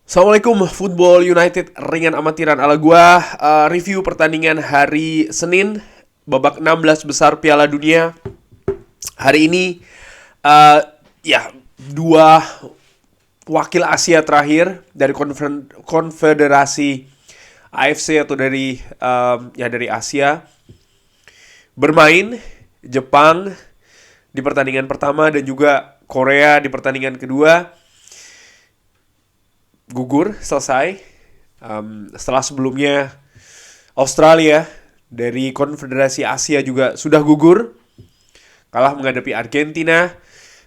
Assalamualaikum Football United ringan amatiran ala gua. Review pertandingan hari Senin babak 16 besar Piala Dunia. Hari ini uh, ya dua wakil Asia terakhir dari konfederasi AFC atau dari Asia bermain. Jepang di pertandingan pertama dan juga Korea di pertandingan kedua gugur selesai. Setelah sebelumnya Australia dari Konfederasi Asia juga sudah gugur, kalah menghadapi Argentina.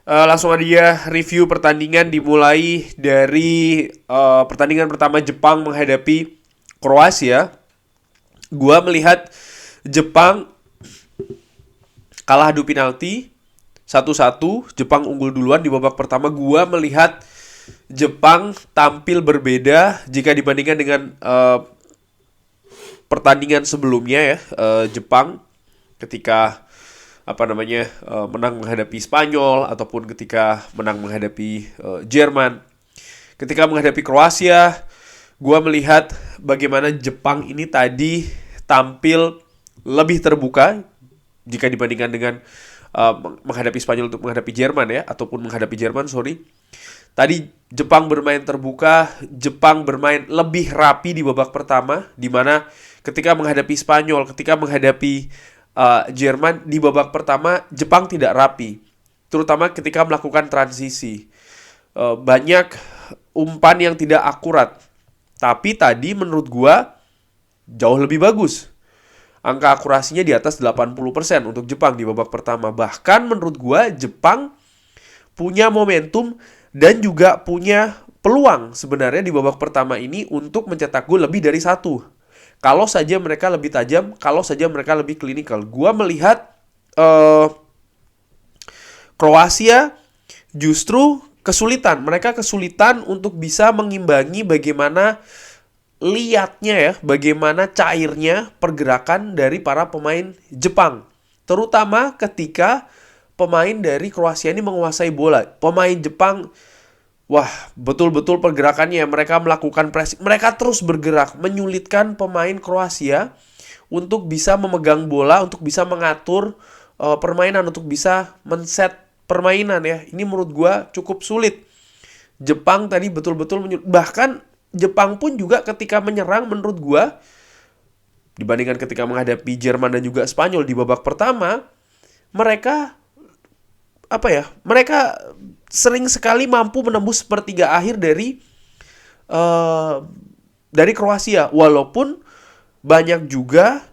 Langsung aja review pertandingan, dimulai dari pertandingan pertama Jepang menghadapi Kroasia. Gua melihat Jepang kalah adu penalti 1-1. Jepang unggul duluan di babak pertama. Gua melihat Jepang tampil berbeda jika dibandingkan dengan pertandingan sebelumnya ya. Jepang ketika menang menghadapi Spanyol ataupun ketika menang menghadapi Jerman. Ketika menghadapi Kroasia, gua melihat bagaimana Jepang ini tadi tampil lebih terbuka jika dibandingkan dengan menghadapi Spanyol untuk menghadapi Jerman ya, ataupun menghadapi Jerman, sorry. Tadi Jepang bermain terbuka, Jepang bermain lebih rapi di babak pertama, di mana ketika menghadapi Spanyol, ketika menghadapi Jerman di babak pertama Jepang tidak rapi, terutama ketika melakukan transisi. Banyak umpan yang tidak akurat. Tapi tadi menurut gua jauh lebih bagus. Angka akurasinya di atas 80% untuk Jepang di babak pertama. Bahkan menurut gua Jepang punya momentum dan juga punya peluang sebenarnya di babak pertama ini untuk mencetak gol lebih dari satu. Kalau saja mereka lebih tajam, kalau saja mereka lebih klinikal. Gua melihat Kroasia justru kesulitan. Mereka kesulitan untuk bisa mengimbangi bagaimana liatnya ya, bagaimana cairnya pergerakan dari para pemain Jepang. Terutama ketika pemain dari Kroasia ini menguasai bola. Pemain Jepang, wah, betul-betul pergerakannya. Mereka melakukan pressing. Mereka terus bergerak, menyulitkan pemain Kroasia untuk bisa memegang bola, untuk bisa mengatur permainan, untuk bisa men-set permainan ya. Ini menurut gua cukup sulit. Jepang tadi betul-betul bahkan Jepang pun juga ketika menyerang menurut gua dibandingkan ketika menghadapi Jerman dan juga Spanyol di babak pertama, mereka mereka sering sekali mampu menembus sepertiga akhir dari Kroasia, walaupun banyak juga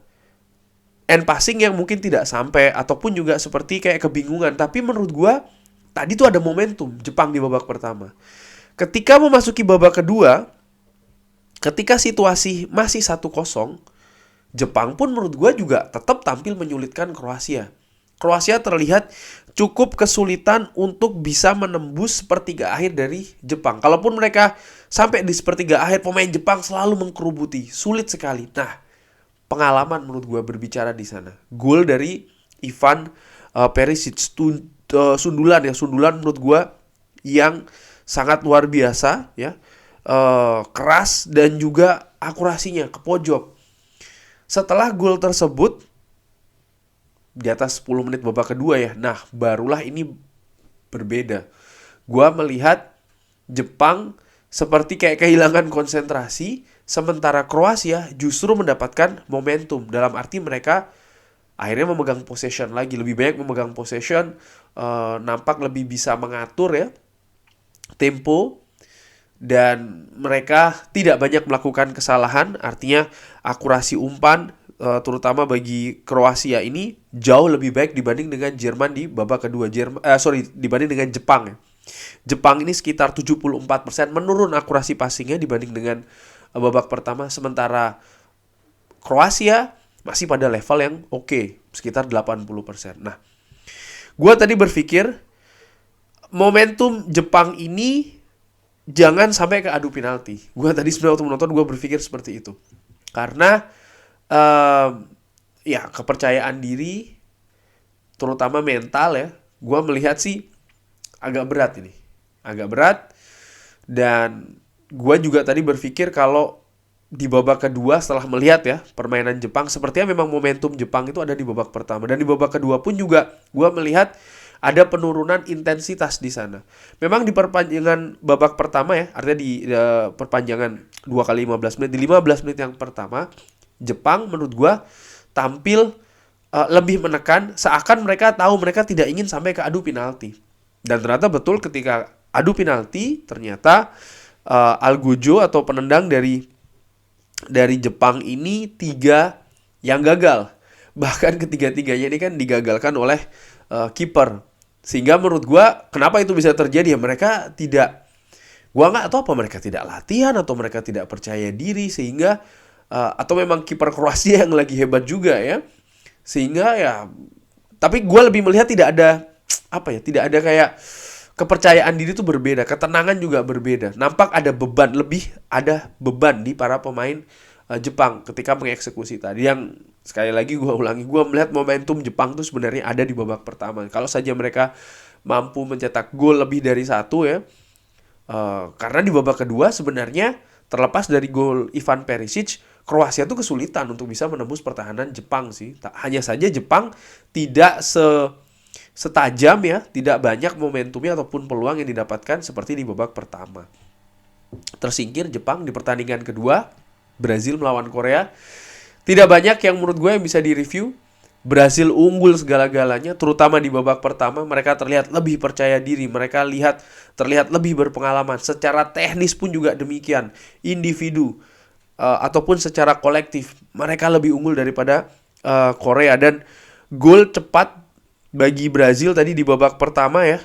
end passing yang mungkin tidak sampai ataupun juga seperti kayak kebingungan. Tapi menurut gua tadi tuh ada momentum Jepang di babak pertama. Ketika memasuki babak kedua, ketika situasi masih 1-0, Jepang pun menurut gua juga tetap tampil menyulitkan Kroasia. Kroasia terlihat cukup kesulitan untuk bisa menembus sepertiga akhir dari Jepang. Kalaupun mereka sampai di sepertiga akhir, pemain Jepang selalu mengkerubuti. Sulit sekali. Nah, pengalaman menurut gue berbicara di sana. Gol dari Ivan Perisic, sundulan menurut gue yang sangat luar biasa ya. Keras dan juga akurasinya ke pojok. Setelah gol tersebut di atas 10 menit babak kedua ya. Nah, barulah ini berbeda. Gua melihat Jepang seperti kayak kehilangan konsentrasi, sementara Kroasia justru mendapatkan momentum. Dalam arti mereka akhirnya memegang possession lagi, lebih banyak memegang possession, nampak lebih bisa mengatur ya tempo, dan mereka tidak banyak melakukan kesalahan. Artinya akurasi umpan terutama bagi Kroasia ini jauh lebih baik dibanding dengan Jerman di babak kedua. Dibanding dengan Jepang ya. Jepang ini sekitar 74% menurun akurasi passingnya dibanding dengan babak pertama, sementara Kroasia masih pada level yang oke, sekitar 80%. Nah, gue tadi berpikir momentum Jepang ini jangan sampai ke adu penalti. Gue tadi sebenarnya waktu menonton gue berpikir seperti itu. Karena kepercayaan diri, terutama mental ya, gue melihat sih agak berat ini. Agak berat, dan gue juga tadi berpikir kalau di babak kedua setelah melihat ya permainan Jepang, sepertinya memang momentum Jepang itu ada di babak pertama, dan di babak kedua pun juga gue melihat ada penurunan intensitas di sana. Memang di perpanjangan babak pertama ya, artinya di perpanjangan 2 kali 15 menit, di 15 menit yang pertama Jepang menurut gue tampil lebih menekan, seakan mereka tahu mereka tidak ingin sampai ke adu penalti. Dan ternyata betul, ketika adu penalti ternyata Algojo atau penendang dari Jepang ini 3 yang gagal. Bahkan ketiga-tiganya ini kan digagalkan oleh kiper. Sehingga menurut gua kenapa itu bisa terjadi ya, mereka tidak, gua nggak tahu apa mereka tidak latihan atau mereka tidak percaya diri, sehingga atau memang kiper Kroasia yang lagi hebat juga ya. Sehingga ya, tapi gua lebih melihat tidak ada apa ya, tidak ada kayak kepercayaan diri itu berbeda, ketenangan juga berbeda. Nampak ada beban, lebih ada beban di para pemain Jepang ketika mengeksekusi tadi. Yang sekali lagi gue ulangi, gue melihat momentum Jepang tuh sebenarnya ada di babak pertama. Kalau saja mereka mampu mencetak gol lebih dari 1 ya, karena di babak kedua sebenarnya terlepas dari gol Ivan Perisic, Kroasia tuh kesulitan untuk bisa menembus pertahanan Jepang sih. Hanya saja Jepang tidak setajam ya, tidak banyak momentumnya ataupun peluang yang didapatkan seperti di babak pertama. Tersingkir Jepang di pertandingan kedua, Brazil melawan Korea. Tidak banyak yang menurut gue yang bisa direview. Brazil unggul segala-galanya, terutama di babak pertama. Mereka terlihat lebih percaya diri, mereka terlihat lebih berpengalaman. Secara teknis pun juga demikian. Individu ataupun secara kolektif, mereka lebih unggul daripada Korea. Dan gol cepat bagi Brazil tadi di babak pertama ya,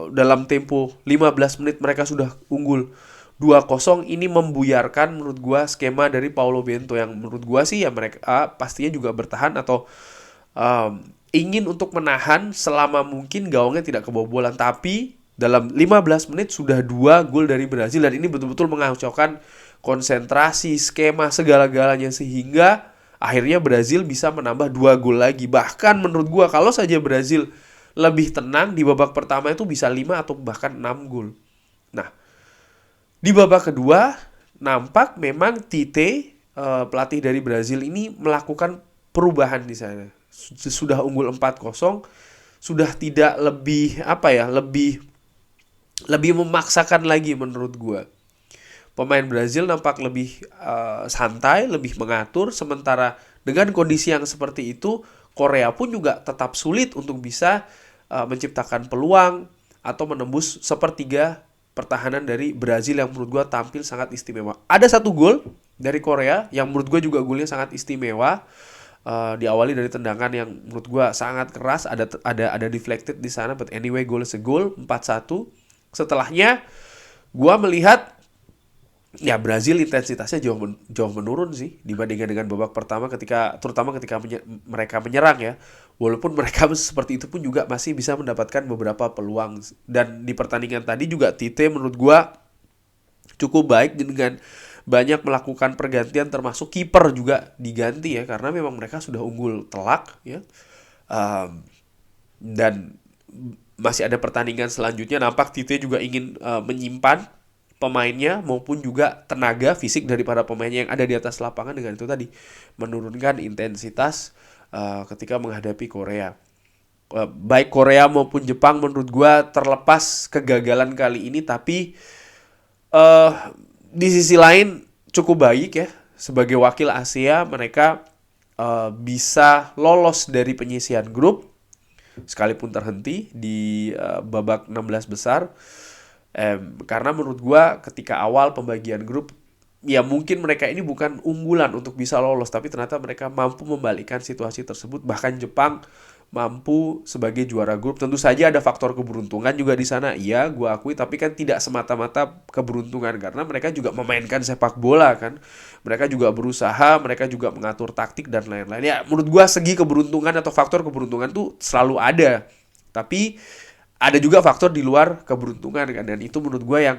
dalam tempo 15 menit mereka sudah unggul 2-0. Ini membuyarkan menurut gua skema dari Paulo Bento, yang menurut gua sih ya mereka pastinya juga bertahan atau ingin untuk menahan selama mungkin gawangnya tidak kebobolan. Tapi dalam 15 menit sudah 2 gol dari Brazil, dan ini betul-betul mengacaukan konsentrasi, skema, segala-galanya, sehingga akhirnya Brazil bisa menambah 2 gol lagi. Bahkan menurut gua kalau saja Brazil lebih tenang di babak pertama itu bisa 5 atau bahkan 6 gol. Nah, di babak kedua nampak memang Tite, pelatih dari Brazil ini melakukan perubahan di sana. Sudah unggul 4-0, sudah tidak lebih lebih memaksakan lagi menurut gua. Pemain Brazil nampak lebih santai, lebih mengatur. Sementara dengan kondisi yang seperti itu, Korea pun juga tetap sulit untuk bisa menciptakan peluang atau menembus sepertiga pertahanan dari Brazil yang menurut gue tampil sangat istimewa. Ada 1 gol dari Korea yang menurut gue juga golnya sangat istimewa. Diawali dari tendangan yang menurut gue sangat keras, ada deflected di sana, but anyway goal segol 4-1. Setelahnya gue melihat ya Brazil intensitasnya jauh menurun sih dibandingkan dengan babak pertama, terutama ketika mereka menyerang ya. Walaupun mereka seperti itu pun juga masih bisa mendapatkan beberapa peluang. Dan di pertandingan tadi juga Tite menurut gua cukup baik dengan banyak melakukan pergantian, termasuk kiper juga diganti ya, karena memang mereka sudah unggul telak ya. Dan masih ada pertandingan selanjutnya, nampak Tite juga ingin menyimpan pemainnya maupun juga tenaga fisik daripada pemainnya yang ada di atas lapangan, dengan itu tadi menurunkan intensitas ketika menghadapi Korea. Baik Korea maupun Jepang menurut gua terlepas kegagalan kali ini, tapi di sisi lain cukup baik ya, sebagai wakil Asia mereka bisa lolos dari penyisihan grup sekalipun terhenti di babak 16 besar. Karena menurut gua ketika awal pembagian grup ya mungkin mereka ini bukan unggulan untuk bisa lolos, tapi ternyata mereka mampu membalikkan situasi tersebut. Bahkan Jepang mampu sebagai juara grup. Tentu saja ada faktor keberuntungan juga di sana, iya gua akui, tapi kan tidak semata-mata keberuntungan, karena mereka juga memainkan sepak bola kan. Mereka juga berusaha, mereka juga mengatur taktik dan lain-lain. Ya menurut gua segi keberuntungan atau faktor keberuntungan tuh selalu ada. Tapi ada juga faktor di luar keberuntungan kan, dan itu menurut gue yang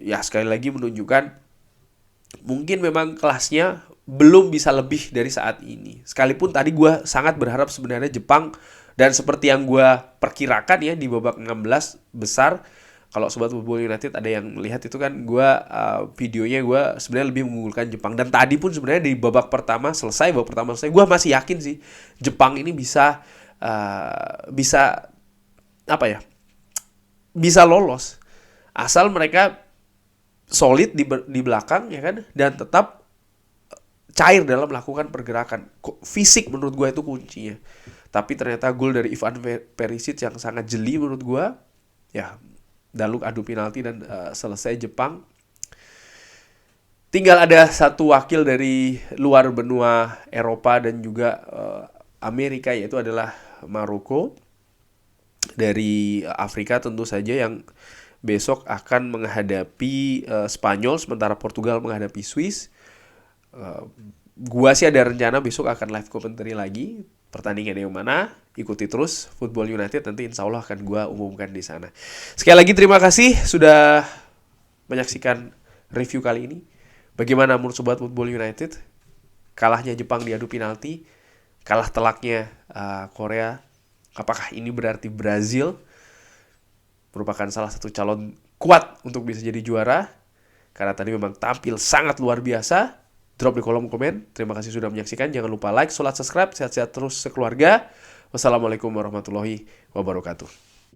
ya sekali lagi menunjukkan mungkin memang kelasnya belum bisa lebih dari saat ini. Sekalipun tadi gue sangat berharap sebenarnya Jepang, dan seperti yang gue perkirakan ya di babak 16 besar Kalau Sobat Football United ada yang lihat itu kan gue videonya gue sebenarnya lebih mengunggulkan Jepang. Dan tadi pun sebenarnya di babak pertama selesai gue masih yakin sih Jepang ini bisa apa ya, bisa lolos asal mereka solid di belakang ya kan, dan tetap cair dalam melakukan pergerakan. Fisik menurut gue itu kuncinya. Tapi ternyata gol dari Ivan Perisic yang sangat jeli menurut gue, ya Daluk adu penalti dan selesai Jepang. Tinggal ada satu wakil dari luar benua Eropa dan juga Amerika, yaitu adalah Maroko. Dari Afrika tentu saja, yang besok akan menghadapi Spanyol, sementara Portugal menghadapi Swiss. Gua sih ada rencana besok akan live commentary lagi pertandingan yang mana. Ikuti terus Football United, nanti insya Allah akan gua umumkan di sana. Sekali lagi terima kasih sudah menyaksikan review kali ini. Bagaimana menurut Sobat Football United? Kalahnya Jepang di adu penalti, kalah telaknya Korea. Apakah ini berarti Brazil merupakan salah satu calon kuat untuk bisa jadi juara? Karena tadi memang tampil sangat luar biasa. Drop di kolom komen. Terima kasih sudah menyaksikan. Jangan lupa like, sholat, subscribe. Sehat-sehat terus sekeluarga. Wassalamualaikum warahmatullahi wabarakatuh.